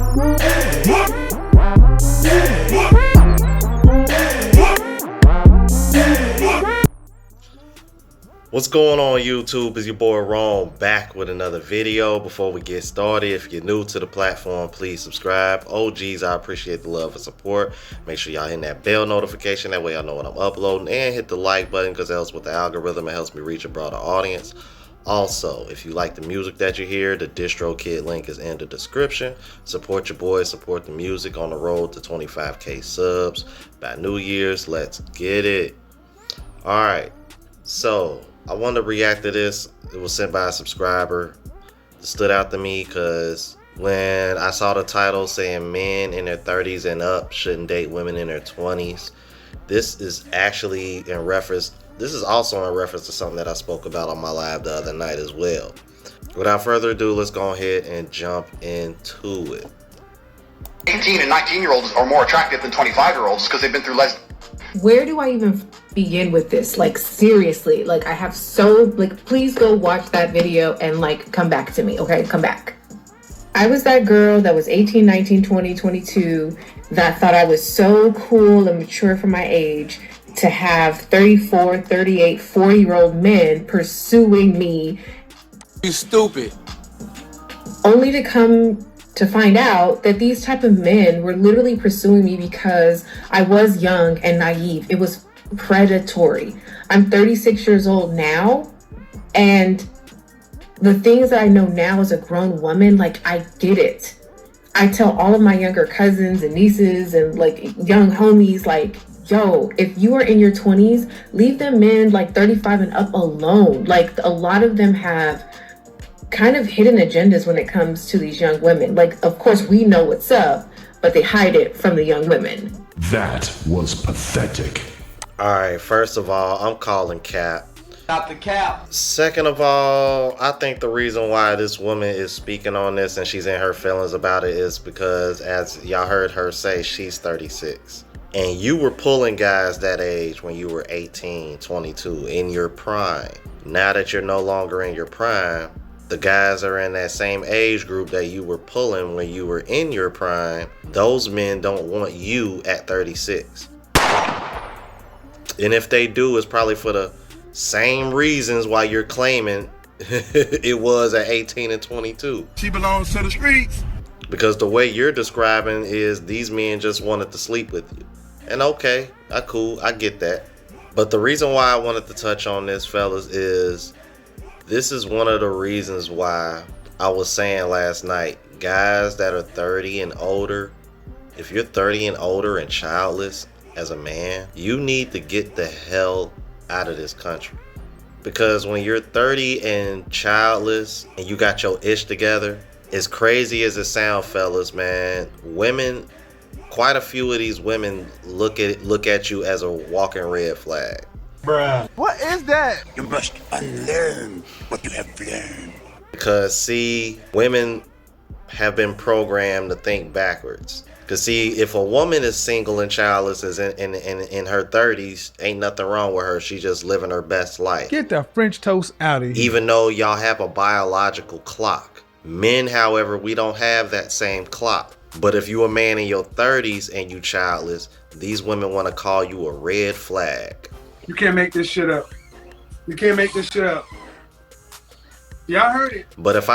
What's going on YouTube? It's your boy Rome back with another video. Before we get started, if you're new to the platform, please subscribe. OGs, I appreciate the love and support. Make sure y'all hit that bell notification, that way y'all know when I'm uploading, and hit the like button because it helps with the algorithm. It helps me reach a broader audience. Also, if you like the music that you hear, the DistroKid link is in the description. Support your boy, support the music on the road to 25k subs by New Year's. Let's get it. Alright, so I wanted to react to this. It was sent by a subscriber. It stood out to me because when I saw the title saying men in their 30s and up shouldn't date women in their 20s, this is actually in reference. This is also in reference to something that I spoke about on my live the other night as well. Without further ado, let's go ahead and jump into it. 18 and 19-year-olds are more attractive than 25-year-olds because they've been through less. Where do I even begin with this? Like, seriously, like, I have please go watch that video and like come back to me. Okay, come back. I was that girl that was 18, 19, 20, 22 that thought I was so cool and mature for my age to have 34, 38, 40-year-old men pursuing me. You stupid. Only to come to find out that these type of men were literally pursuing me because I was young and naive. It was predatory. I'm 36 years old now, and the things that I know now as a grown woman, like, I get it. I tell all of my younger cousins and nieces and like young homies, like, yo, if you are in your 20s, leave them men like 35 and up alone. Like, a lot of them have kind of hidden agendas when it comes to these young women. Like, of course, we know what's up, but they hide it from the young women. That was pathetic. All right, first of all, I'm calling cap. Not the cap. Second of all, I think the reason why this woman is speaking on this and she's in her feelings about it is because, as y'all heard her say, she's 36. And you were pulling guys that age when you were 18, 22, in your prime. Now that you're no longer in your prime, the guys are in that same age group that you were pulling when you were in your prime. Those men don't want you at 36. And if they do, it's probably for the same reasons why you're claiming it was at 18 and 22. She belongs to the streets. Because the way you're describing is these men just wanted to sleep with you. And okay, cool, I get that. But the reason why I wanted to touch on this, fellas, is this is one of the reasons why I was saying last night, guys that are 30 and older, if you're 30 and older and childless as a man, you need to get the hell out of this country. Because when you're 30 and childless and you got your ish together, as crazy as it sounds, fellas, man, women, quite a few of these women look at you as a walking red flag. Bruh. What is that? You must unlearn what you have learned. Because, see, women have been programmed to think backwards. Because, see, if a woman is single and childless, is in her 30s, ain't nothing wrong with her. She's just living her best life. Get the French toast out of here. Even though y'all have a biological clock. Men, however, we don't have that same clock. But if you a man in your 30s and you childless, these women want to call you a red flag. You can't make this shit up. You can't make this shit up. Y'all heard it. But if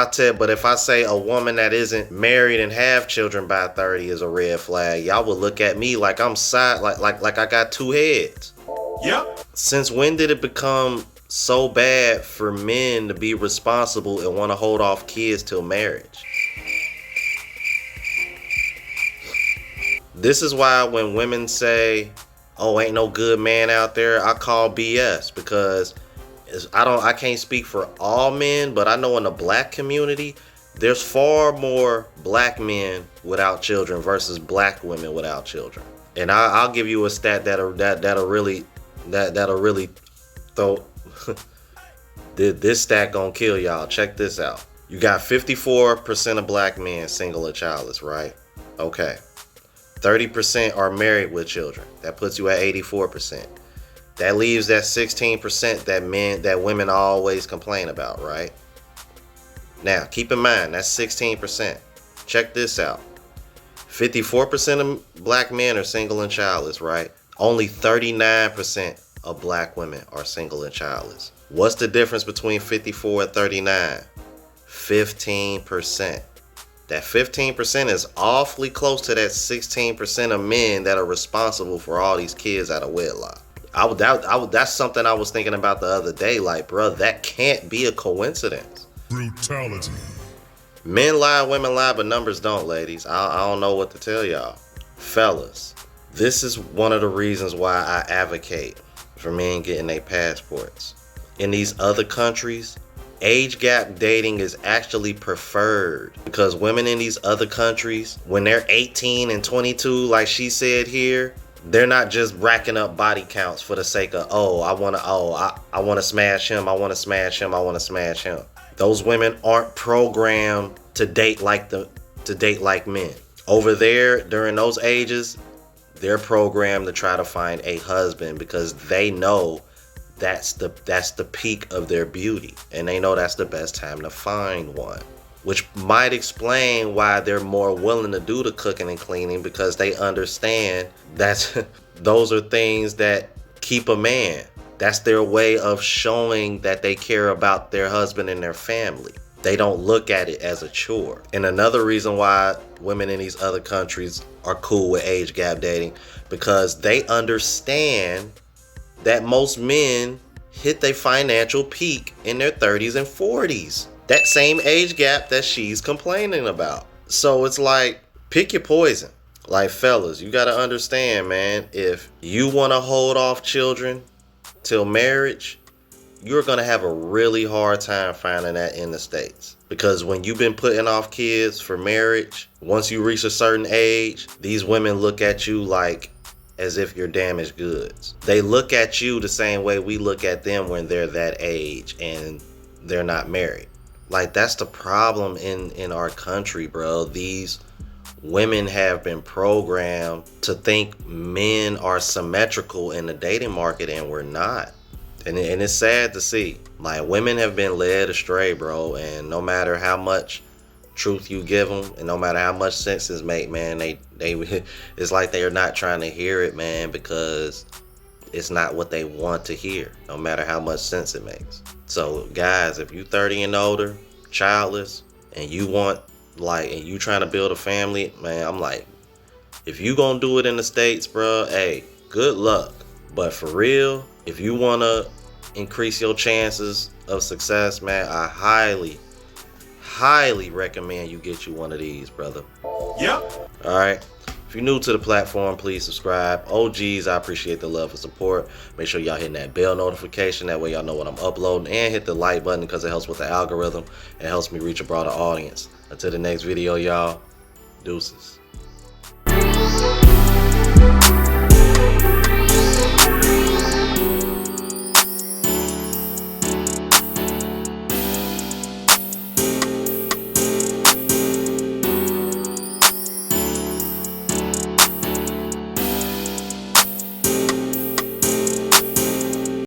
I say a woman that isn't married and have children by 30 is a red flag, y'all would look at me like I'm like I got two heads. Yep. Since when did it become so bad for men to be responsible and want to hold off kids till marriage? This is why when women say, oh, ain't no good man out there, I call BS, because I can't speak for all men, but I know in the black community, there's far more black men without children versus black women without children. And I'll give you a stat that'll really throw this stat gonna kill y'all. Check this out. You got 54% of black men single or childless, right? Okay. 30% are married with children. That puts you at 84%. That leaves that 16% that women always complain about, right? Now, keep in mind, that's 16%. Check this out. 54% of black men are single and childless, right? Only 39% of black women are single and childless. What's the difference between 54 and 39? 15%. That 15% is awfully close to that 16% of men that are responsible for all these kids out of wedlock. That's something I was thinking about the other day. Like, bro, that can't be a coincidence. Brutality. Men lie, women lie, but numbers don't, ladies. I don't know what to tell y'all. Fellas, this is one of the reasons why I advocate for men getting their passports. In these other countries, age gap dating is actually preferred because women in these other countries, when they're 18 and 22, like she said here, they're not just racking up body counts for the sake of, I want to smash him, I want to smash him, I want to smash him. Those women aren't programmed to date like men. Over there, during those ages, they're programmed to try to find a husband because they know that's the peak of their beauty, and they know that's the best time to find one. Which might explain why they're more willing to do the cooking and cleaning, because they understand that those are things that keep a man. That's their way of showing that they care about their husband and their family. They don't look at it as a chore. And another reason why women in these other countries are cool with age gap dating, because they understand that most men hit their financial peak in their 30s and 40s. That same age gap that she's complaining about. So it's like, pick your poison. Like, fellas, you gotta understand, man, if you wanna hold off children till marriage, you're gonna have a really hard time finding that in the States. Because when you've been putting off kids for marriage, once you reach a certain age, these women look at you like as if you're damaged goods. They look at you the same way we look at them when they're that age and they're not married. Like, that's the problem in our country, bro. These women have been programmed to think men are symmetrical in the dating market, and we're not. And it's sad to see. Like, women have been led astray, bro. And no matter how much truth you give them, and no matter how much sense it make, man, they it's like they're not trying to hear it, man, because it's not what they want to hear, no matter how much sense it makes. So, guys, if you 30 and older, childless, and you want, like, and you trying to build a family, man, I'm like, if you gonna do it in the States, bro, hey, good luck. But for real, if you want to increase your chances of success, man, I highly recommend you get you one of these, brother. Yep. All right. If you're new to the platform, please subscribe. OGs, I appreciate the love and support. Make sure y'all hitting that bell notification. That way y'all know when I'm uploading. And hit the like button because it helps with the algorithm. It helps me reach a broader audience. Until the next video, y'all. Deuces.